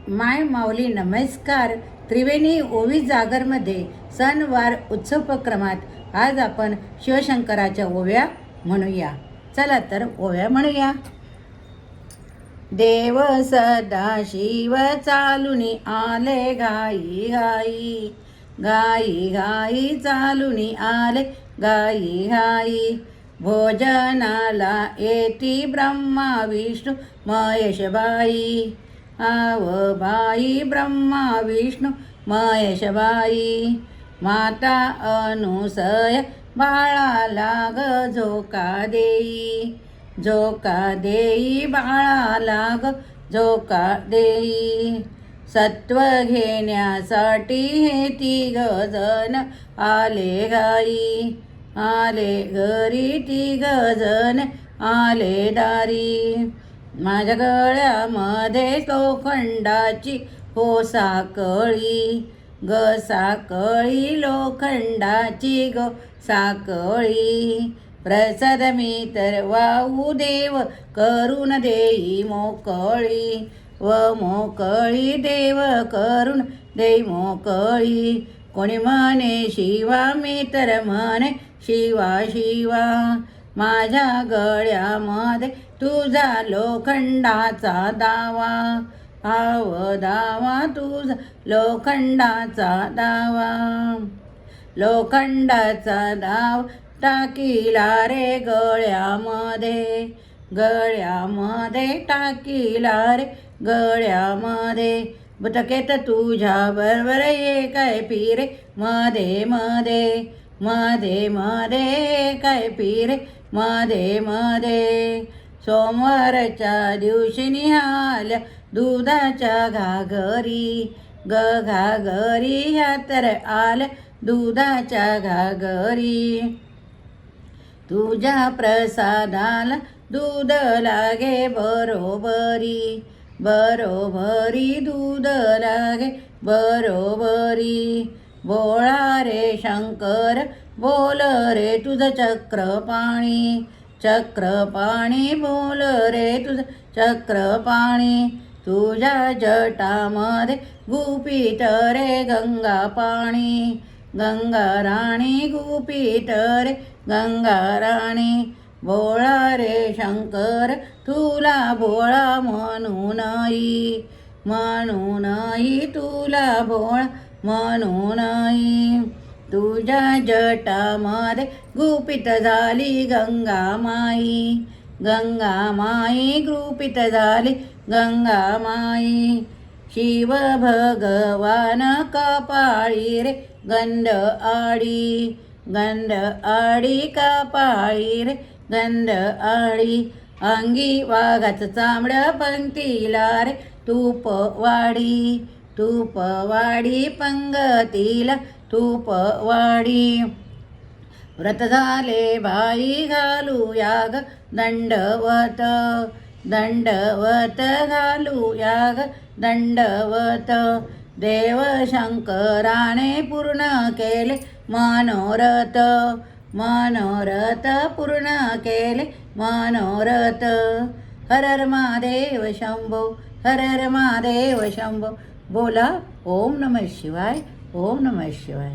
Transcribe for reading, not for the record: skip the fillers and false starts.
माय माऊली नमस्कार. त्रिवेणी ओवी जागरमध्ये सणवार उत्सवोपक्रमात आज आपण शिवशंकराच्या ओव्या म्हणूया. चला तर ओव्या म्हणूया. देव सदाशिव चालुनी आले घाई घाई, घाई घाई चालुनी आले घाई घाई. भोजनाला येती ब्रह्मा विष्णू महेशबाई, आव बाई ब्रह्मा विष्णू महेशबाई. माता अनुसय बाळाला ग झोका देई, झोका देई बाळाला ग झोका देई. सत्व घेण्यासाठी हे तिघ जण आले घाई, आले घरी तिघ जण आले दारी. माझ्या गळ्यामध्ये लोखंडाची हो साकळी, ग साकळी लोखंडाची ग साकळी. प्रसाद मी तर वाहू देव करून देई मोकळी, व मोकळी देव करून देई मोकळी. कोणी म्हणे शिवा मी तर म्हणे शिवा शिवा. माझ्या गळ्यामध्ये तुझा लोखंडाचा दावा, आव दावा तुझा लोखंडाचा दावा. लोखंडाचा दाव टाकीला रे गळ्यामध्ये, गळ्यामध्ये टाकीला रे गळ्यामध्ये. बुटकेत तुझ्या बरोबर ये काय पिरे मध्ये मध्ये, मध्ये मध्ये काय पिरे मध्ये मध्ये. सोमवारच्या दिवशी निघाल्या दुधाच्या घागरी, ग घागरी ह्या तर आल्या दुधाच्या घागरी. तुझ्या प्रसादाला दूध लागे बरोबरी, बरोबरी दूध लागे बरोबरी. बोळा रे शंकर बोल रे तुझं चक्रपाणी, चक्रपाणी बोल रे तुझं चक्रपाणी. तुझ्या जटामध्ये गुपित रे गंगा पाणी, गंगा राणी गुपित रे गंगा राणी. भोळा रे शंकर तुला भोळा म्हणूनही, म्हणूनही तुला भोळा म्हणूनही. तुझ्या जटामध्ये गुपित झाली गंगा माई, गंगा माई गुपित झाली गंगा माई. शिव भगवान कपाळी रे गंध आडी, गंध आडी कपाळी रे गंध आडी. अंगी वाघाचं चामडं पंक्तीला रे तूप वाडी, तूप वाडी पंगतीला तूप वाडी. व्रत झाले बाई घालूया ग दंडवत, दंडवत घालूया ग दंडवत. देव शंकराने पूर्ण केले मनोरथ, मनोरथ पूर्ण केले मनोरथ. हर हर महादेव शंभो, हर हर महादेव शंभो. बोला ओम नमः शिवाय, ओम नमः शिवाय.